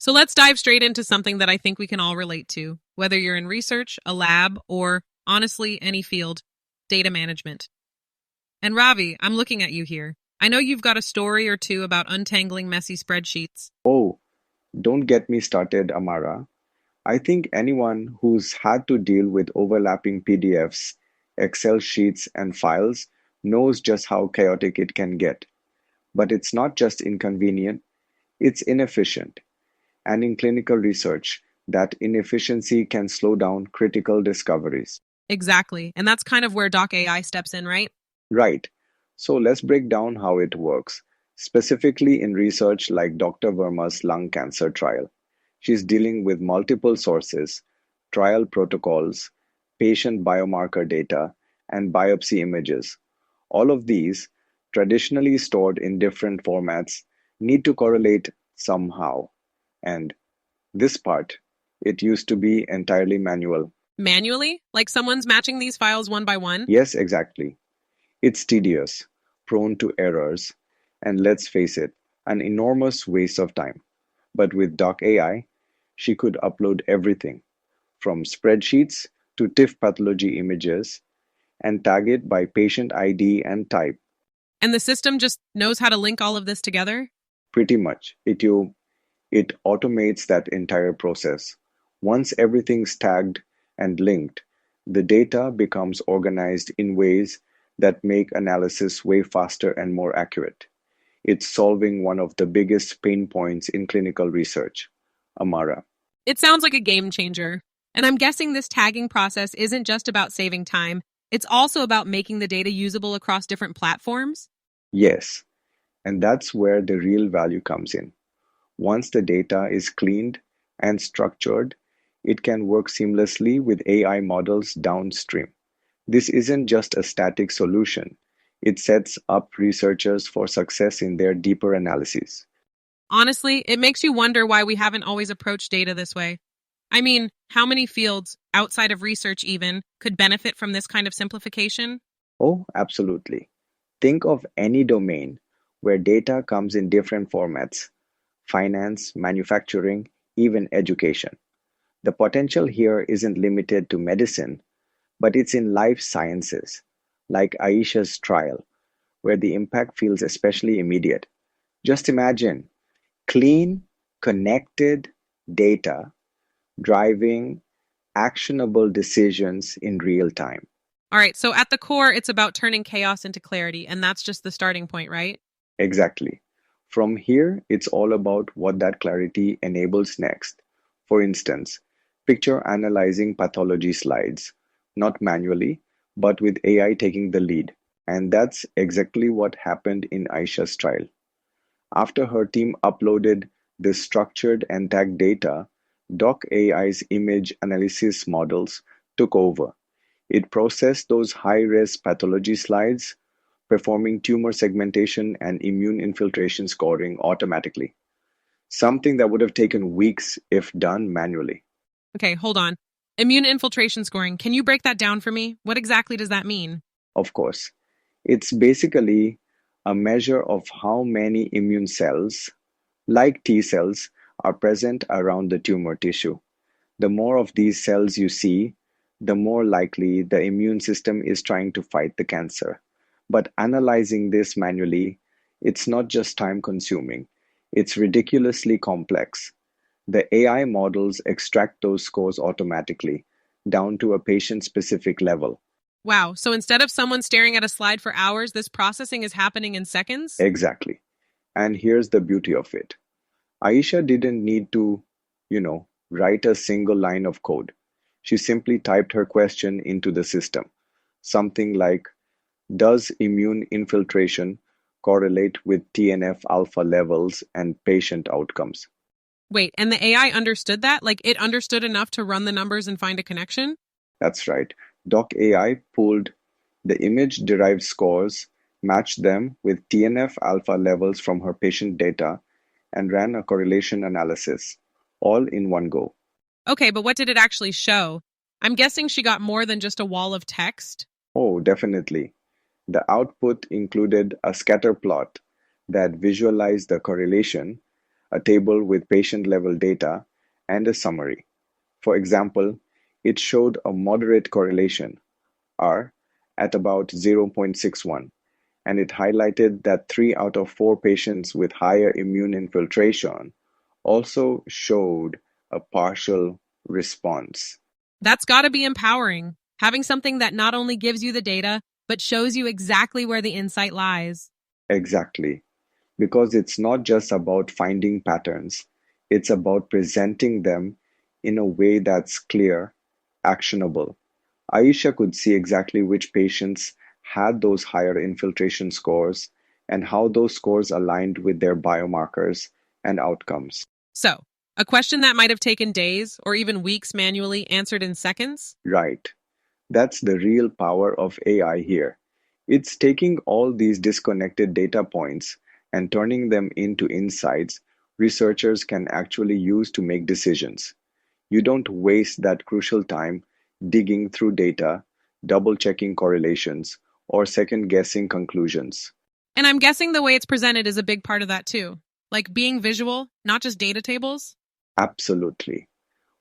So let's dive straight into something that I think we can all relate to, whether you're in research, a lab, or honestly, any field, data management. And Ravi, I'm looking at you here. I know you've got a story or two about untangling messy spreadsheets. Oh, don't get me started, Amara. I think anyone who's had to deal with overlapping PDFs, Excel sheets, and files knows just how chaotic it can get. But it's not just inconvenient, it's inefficient. And in clinical research, that inefficiency can slow down critical discoveries. Exactly. And that's kind of where Doc AI steps in, right? Right. So let's break down how it works, specifically in research like Dr. Verma's lung cancer trial. She's dealing with multiple sources, trial protocols, patient biomarker data, and biopsy images. All of these, traditionally stored in different formats, need to correlate somehow. And this part, it used to be entirely manual. Manually? Like someone's matching these files one by one? Yes, exactly. It's tedious, prone to errors, and let's face it, an enormous waste of time. But with Doc AI, she could upload everything from spreadsheets to TIFF pathology images and tag it by patient ID and type. And the system just knows how to link all of this together? Pretty much, it automates that entire process. Once everything's tagged and linked, the data becomes organized in ways that make analysis way faster and more accurate. It's solving one of the biggest pain points in clinical research. Amara. It sounds like a game changer. And I'm guessing this tagging process isn't just about saving time, it's also about making the data usable across different platforms. Yes, and that's where the real value comes in. Once the data is cleaned and structured, it can work seamlessly with AI models downstream. This isn't just a static solution, it sets up researchers for success in their deeper analyses. Honestly, it makes you wonder why we haven't always approached data this way. I mean, how many fields, outside of research even, could benefit from this kind of simplification? Oh, absolutely. Think of any domain where data comes in different formats: finance, manufacturing, even education. The potential here isn't limited to medicine, but it's in life sciences, like Aisha's trial, where the impact feels especially immediate. Just imagine clean, connected data driving actionable decisions in real time. All right, so at the core, it's about turning chaos into clarity, and that's just the starting point, right? Exactly. From here, it's all about what that clarity enables next. For instance, picture analyzing pathology slides, not manually, but with AI taking the lead. And that's exactly what happened in Aisha's trial. After her team uploaded the structured and tagged data, Doc AI's image analysis models took over. It processed those high-res pathology slides, performing tumor segmentation and immune infiltration scoring automatically, something that would have taken weeks if done manually. Okay, hold on. Immune infiltration scoring. Can you break that down for me? What exactly does that mean? Of course, it's basically a measure of how many immune cells, like T cells, are present around the tumor tissue. The more of these cells you see, the more likely the immune system is trying to fight the cancer. But analyzing this manually, it's not just time consuming, it's ridiculously complex. The AI models extract those scores automatically, down to a patient specific level. Wow, so instead of someone staring at a slide for hours, this processing is happening in seconds? Exactly. And here's the beauty of it: Aisha didn't need to, write a single line of code. She simply typed her question into the system. Something like, does immune infiltration correlate with TNF alpha levels and patient outcomes? Wait, and the AI understood that? Like it understood enough to run the numbers and find a connection? That's right. Doc AI pulled the image-derived scores, matched them with TNF alpha levels from her patient data, and ran a correlation analysis, all in one go. Okay, but what did it actually show? I'm guessing she got more than just a wall of text. Oh, definitely. The output included a scatter plot that visualized the correlation, a table with patient-level data, and a summary. For example, it showed a moderate correlation, R, at about 0.61, and it highlighted that 3 out of 4 patients with higher immune infiltration also showed a partial response. That's got to be empowering. Having something that not only gives you the data, but shows you exactly where the insight lies. Exactly. Because it's not just about finding patterns, it's about presenting them in a way that's clear, actionable. Aisha could see exactly which patients had those higher infiltration scores and how those scores aligned with their biomarkers and outcomes. So, a question that might have taken days or even weeks manually answered in seconds? Right. That's the real power of AI here. It's taking all these disconnected data points and turning them into insights researchers can actually use to make decisions. You don't waste that crucial time digging through data, double checking correlations, or second guessing conclusions. And I'm guessing the way it's presented is a big part of that too. Like being visual, not just data tables. Absolutely.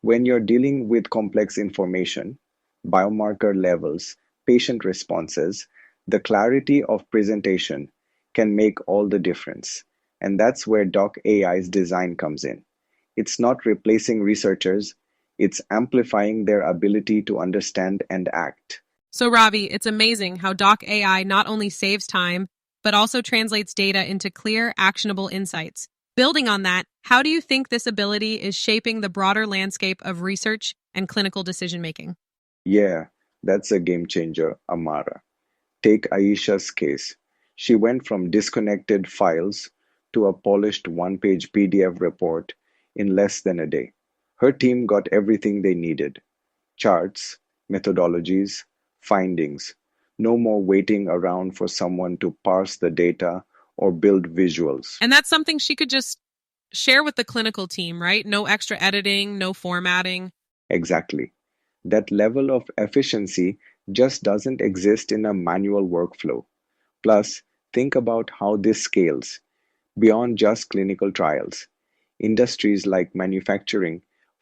When you're dealing with complex information, biomarker levels, patient responses, the clarity of presentation can make all the difference. And that's where Doc AI's design comes in. It's not replacing researchers, it's amplifying their ability to understand and act. So, Ravi, it's amazing how Doc AI not only saves time, but also translates data into clear, actionable insights. Building on that, how do you think this ability is shaping the broader landscape of research and clinical decision making? Yeah, that's a game changer, Amara. Take Aisha's case. She went from disconnected files to a polished one-page PDF report in less than a day. Her team got everything they needed: charts, methodologies, findings. No more waiting around for someone to parse the data or build visuals. And that's something she could just share with the clinical team, right? No extra editing, no formatting. Exactly. That level of efficiency just doesn't exist in a manual workflow. Plus, think about how this scales beyond just clinical trials. Industries like manufacturing,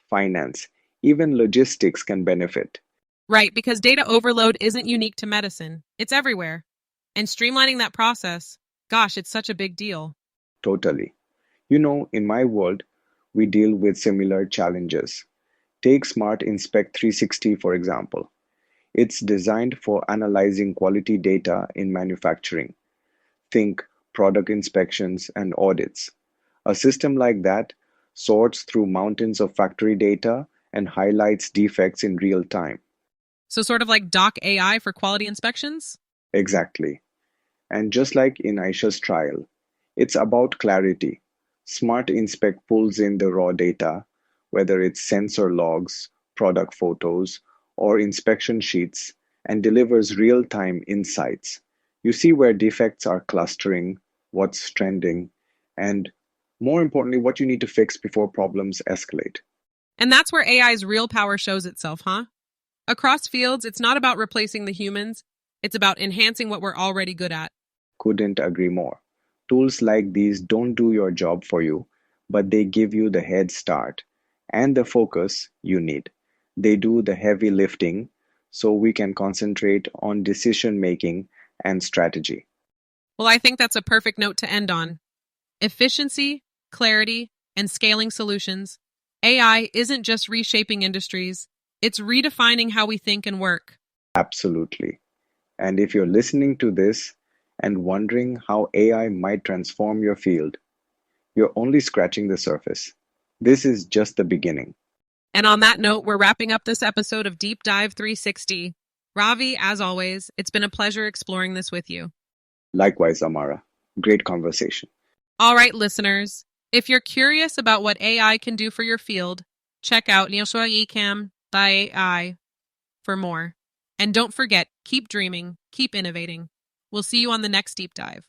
finance, even logistics can benefit. Right, because data overload isn't unique to medicine, it's everywhere. And streamlining that process, gosh, it's such a big deal. Totally. In my world, we deal with similar challenges. Take Smart Inspect 360, for example. It's designed for analyzing quality data in manufacturing. Think product inspections and audits. A system like that sorts through mountains of factory data and highlights defects in real time. So, sort of like Doc AI for quality inspections? Exactly. And just like in Aisha's trial, it's about clarity. Smart Inspect pulls in the raw data, whether it's sensor logs, product photos, or inspection sheets, and delivers real time insights. You see where defects are clustering, what's trending, and more importantly, what you need to fix before problems escalate. And that's where AI's real power shows itself, huh? Across fields, it's not about replacing the humans, it's about enhancing what we're already good at. Couldn't agree more. Tools like these don't do your job for you, but they give you the head start and the focus you need. They do the heavy lifting so we can concentrate on decision making and strategy. Well, I think that's a perfect note to end on. Efficiency, clarity, and scaling solutions. AI isn't just reshaping industries, it's redefining how we think and work. Absolutely. And if you're listening to this and wondering how AI might transform your field, you're only scratching the surface. This is just the beginning. And on that note, we're wrapping up this episode of Deep Dive 360. Ravi, as always, it's been a pleasure exploring this with you. Likewise, Amara. Great conversation. All right, listeners, if you're curious about what AI can do for your field, check out AI for more. And don't forget, keep dreaming, keep innovating. We'll see you on the next deep dive.